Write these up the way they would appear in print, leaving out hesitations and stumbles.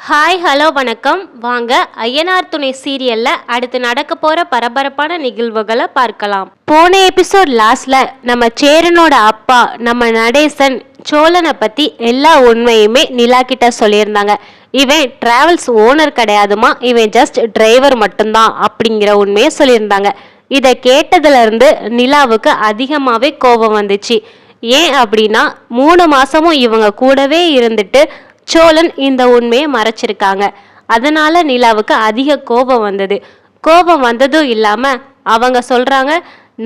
Hi hello வணக்கம். வாங்க ஐயனார் துணை சீரியல்ல அடுத்து நடக்க போற பரபரப்பான நிகழ்வுகளை பார்க்கலாம். போன எபிசோட் லாஸ்ட்ல நம்ம சேரனோட அப்பா நம்ம நடேசன் சோழனை பத்தி எல்லா உண்மையுமே நிலா கிட்ட சொல்லியிருந்தாங்க. இவன் டிராவல்ஸ் ஓனர் கிடையாதுமா, இவன் ஜஸ்ட் டிரைவர் மட்டும்தான் அப்படிங்கிற உண்மையை சொல்லியிருந்தாங்க. இதை கேட்டதுல இருந்து நிலாவுக்கு அதிகமாவே கோபம் வந்துச்சு. ஏன் அப்படின்னா 3 மாசமும் இவங்க கூடவே இருந்துட்டு சோழன் இந்த உண்மையை மறைச்சிருக்காங்க. அதனால நிலாவுக்கு அதிக கோபம் வந்தது. கோபம் வந்ததும் இல்லாம அவங்க சொல்றாங்க,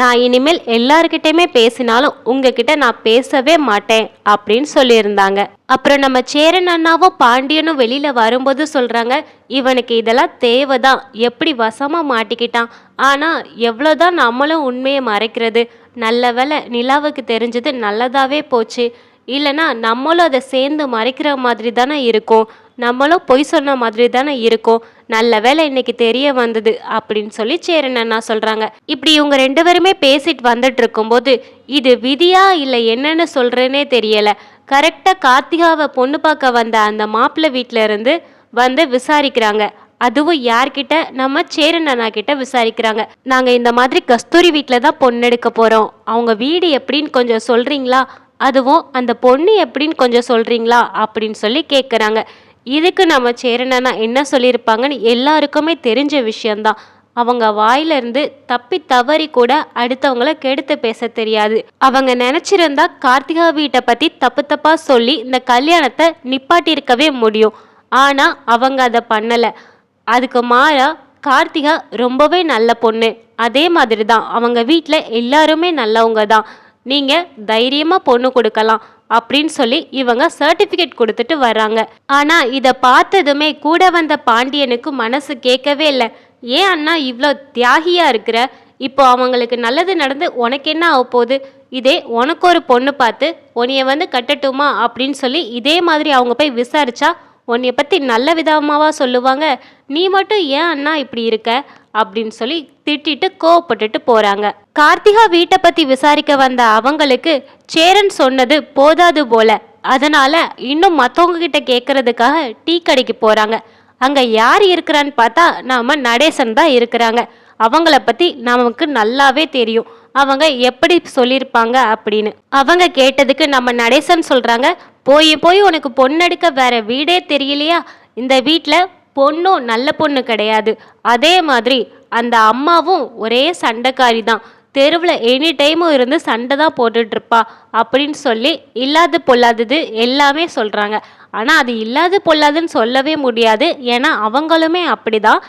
நான் இனிமேல் எல்லார்கிட்டயுமே பேசினாலும் உங்ககிட்ட நான் பேசவே மாட்டேன் அப்படின்னு சொல்லியிருந்தாங்க. அப்புறம் நம்ம சேரன் அண்ணாவும் பாண்டியனும் வெளியில வரும்போது சொல்றாங்க, இவனுக்கு இதெல்லாம் தேவைதான், எப்படி வசமா மாட்டிக்கிட்டான், ஆனா எவ்வளவுதான் நம்மளும் உண்மையை மறைக்கிறது, நல்ல வேளை நிலாவுக்கு தெரிஞ்சது நல்லதாவே போச்சு, இல்லைனா நம்மளும் அதை சேர்ந்து மறைக்கிற மாதிரி தானே இருக்கும், நம்மளும் பொய் சொன்ன மாதிரி தானே இருக்கும், நல்ல வேளை இன்னைக்கு தெரிய வந்தது அப்படின்னு சொல்லி சேரன் அண்ணா சொல்றாங்க. இப்படி இவங்க 2 பேருமே பேசிட்டு வந்துட்டு இருக்கும்போது இது விதியா இல்லை என்னன்னு சொல்றேனே தெரியல. கரெக்டா கார்த்திகாவை பொண்ணு பார்க்க வந்த அந்த மாப்பிள்ளை வீட்டில இருந்து வந்து விசாரிக்கிறாங்க. அதுவும் யார்கிட்ட? நம்ம சேரன் அண்ணா கிட்ட விசாரிக்கிறாங்க. நாங்க இந்த மாதிரி கஸ்தூரி வீட்டில தான் பொண்ணு எடுக்க போறோம், அவங்க வீடு எப்படின்னு கொஞ்சம் சொல்றீங்களா, அதுவும் அந்த பொண்ணு எப்படின்னு கொஞ்சம் சொல்றீங்களா அப்படின்னு சொல்லி கேட்குறாங்க. இதுக்கு நம்ம சேரனா என்ன சொல்லியிருப்பாங்கன்னு எல்லாருக்குமே தெரிஞ்ச விஷயம்தான். அவங்க வாயிலிருந்து தப்பி தவறி கூட அடுத்தவங்கள கெடுத்து பேச தெரியாது. அவங்க நினைச்சிருந்தா கார்த்திகா வீட்டை பத்தி தப்பு தப்பா சொல்லி இந்த கல்யாணத்தை நிப்பாட்டியிருக்கவே முடியும். ஆனா அவங்க அதை பண்ணல. அதுக்கு மாறா கார்த்திகா ரொம்பவே நல்ல பொண்ணு, அதே மாதிரி தான் அவங்க வீட்டில் எல்லாருமே நல்லவங்க தான், நீங்க தைரியமா பொண்ணு கொடுக்கலாம் அப்படின்னு சொல்லி இவங்க சர்டிபிகேட் கொடுத்துட்டு வர்றாங்க. ஆனா இதை பார்த்ததுமே கூட வந்த பாண்டியனுக்கு மனசு கேட்கவே இல்லை. ஏன் அண்ணா இவ்வளோ தியாகியா இருக்கிற, இப்போ அவங்களுக்கு நல்லது நடந்து உனக்கு என்ன ஆக போகுது, இதே உனக்கு ஒரு பொண்ணு பார்த்து உன்னைய வந்து கட்டட்டுமா அப்படின்னு சொல்லி இதே மாதிரி அவங்க போய் விசாரிச்சா உன்னைய பற்றி நல்ல விதமாவா சொல்லுவாங்க, நீ மட்டும் ஏன் அண்ணா இப்படி இருக்க அப்படின்னு சொல்லி திட்டிட்டு கோவப்பட்டுட்டு போறாங்க. கார்த்திகா வீட்டை பத்தி விசாரிக்க வந்த அவங்களுக்கு சேரன் சொன்னது போதாது போல, அதனால இன்னும் மற்றவங்க கிட்ட கேட்கறதுக்காக டீ கடைக்கு போறாங்க. அங்க யார் இருக்கிறான்னு பார்த்தா நாம நடேசன் தான் இருக்கிறாங்க. அவங்கள பத்தி நமக்கு நல்லாவே தெரியும், அவங்க எப்படி சொல்லியிருப்பாங்க அப்படின்னு. அவங்க கேட்டதுக்கு நம்ம நடேசன் சொல்றாங்க, போய் போய் உனக்கு பொண்ணெடுக்க வேற வீடே தெரியலையா, இந்த வீட்டில் பொண்ணும் நல்ல பொண்ணு கிடையாது, அதே மாதிரி அந்த அம்மாவும் ஒரே சண்டைக்காரி தான், தெருவில் எனி டைமும் இருந்து சண்டை தான் போட்டுட்ருப்பா அப்படின்னு சொல்லி இல்லாது பொல்லாதது எல்லாமே சொல்கிறாங்க. ஆனால் அது இல்லாது பொல்லாதுன்னு சொல்லவே முடியாது, ஏன்னா அவங்களுமே அப்படிதான்.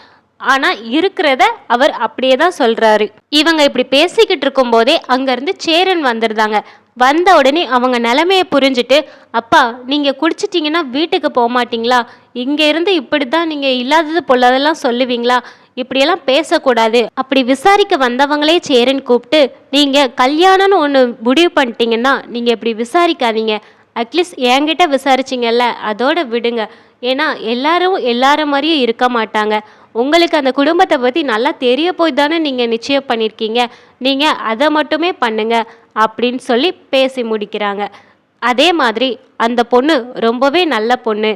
ஆனால் இருக்கிறத அவர் அப்படியே தான் சொல்கிறாரு. இவங்க இப்படி பேசிக்கிட்டு இருக்கும் போதே அங்கேருந்து சேரன் வந்துடுதாங்க. வந்த உடனே அவங்க நிலைமையை புரிஞ்சுட்டு, அப்பா நீங்கள் குடிச்சிட்டிங்கன்னா வீட்டுக்கு போக மாட்டிங்களா, இங்கே இருந்து இப்படி தான் நீங்கள் இல்லாதது பொல்லாதெல்லாம் சொல்லுவீங்களா, இப்படியெல்லாம் பேசக்கூடாது அப்படி விசாரிக்க வந்தவங்களே சேரன் கூப்பிட்டு, நீங்கள் கல்யாணம்னு ஒன்று முடிவு பண்ணிட்டீங்கன்னா நீங்கள் இப்படி விசாரிக்காதீங்க, அட்லீஸ்ட் என்கிட்ட விசாரிச்சிங்கல்ல அதோட விடுங்க, ஏன்னா எல்லாரும் எல்லார மாதிரியும் இருக்க மாட்டாங்க, உங்களுக்கு அந்த குடும்பத்தை பற்றி நல்லா தெரிய போய் தானே நீங்கள் நிச்சயம் பண்ணியிருக்கீங்க, நீங்கள் அதை மட்டுமே பண்ணுங்க அப்படின்னு சொல்லி பேசி முடிக்கிறாங்க. அதே மாதிரி அந்த பொண்ணு ரொம்பவே நல்ல பொண்ணு,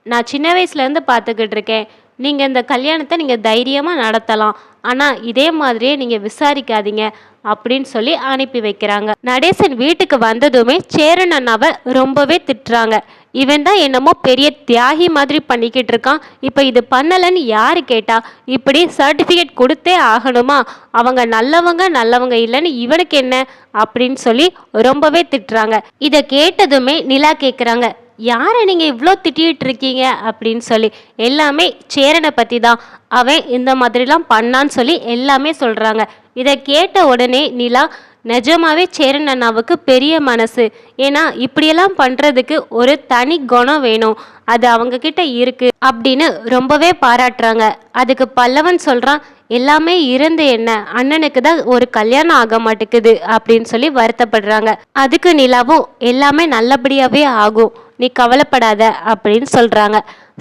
நான் சின்ன வயசுலேருந்து பார்த்துக்கிட்டு இருக்கேன், நீங்கள் இந்த கல்யாணத்தை நீங்கள் தைரியமாக நடத்தலாம், ஆனால் இதே மாதிரியே நீங்கள் விசாரிக்காதீங்க அப்படின்னு சொல்லி அனுப்பி வைக்கிறாங்க. நடேசன் வீட்டுக்கு வந்ததுமே சேரன் அண்ணாவை ரொம்பவே திட்டுறாங்க. இவன் தான் என்னமோ பெரிய தியாகி மாதிரி பண்ணிக்கிட்டு இருக்கான், இப்போ இது பண்ணலைன்னு யாரு கேட்டா, இப்படி சர்டிஃபிகேட் கொடுத்தே ஆகணுமா, அவங்க நல்லவங்க இல்லைன்னு இவனுக்கு என்ன அப்படின்னு சொல்லி ரொம்பவே திட்டுறாங்க. இதை கேட்டதுமே நிலா கேட்குறாங்க, யாரை நீங்கள் இவ்வளோ திட்டிகிட்டு இருக்கீங்க அப்படின்னு சொல்லி. எல்லாமே சேரனை பற்றி தான், அவன் இந்த மாதிரிலாம் பண்ணான்னு சொல்லி எல்லாமே சொல்கிறாங்க. இதை கேட்ட உடனே நிலா, நிஜமாவே சேரன் அண்ணாவுக்கு பெரிய மனசு, ஏன்னா இப்படியெல்லாம் பண்ணுறதுக்கு ஒரு தனி குணம் வேணும், அது அவங்க கிட்ட இருக்கு அப்படின்னு ரொம்பவே பாராட்டுறாங்க. அதுக்கு பல்லவன் சொல்கிறான், எல்லாமே இருந்து என்ன, அண்ணனுக்கு தான் ஒரு கல்யாணம் ஆக மாட்டேங்குது அப்படின்னு சொல்லி வருத்தப்படுறாங்க. அதுக்கு நிலாவும் எல்லாமே நல்லபடியாகவே ஆகும், நீ கவலைப்படாத அப்படின்னு சொல்கிறாங்க.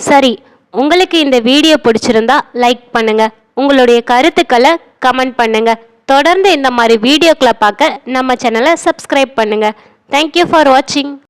சரி, உங்களுக்கு இந்த வீடியோ பிடிச்சிருந்தா லைக் பண்ணுங்க, உங்களுடைய கருத்துக்களை கமெண்ட் பண்ணுங்க, தொடர்ந்து இந்த மாதிரி வீடியோக்களை பார்க்க நம்ம சேனலை சப்ஸ்கிரைப் பண்ணுங்க. தேங்க்யூ ஃபார் வாட்சிங்.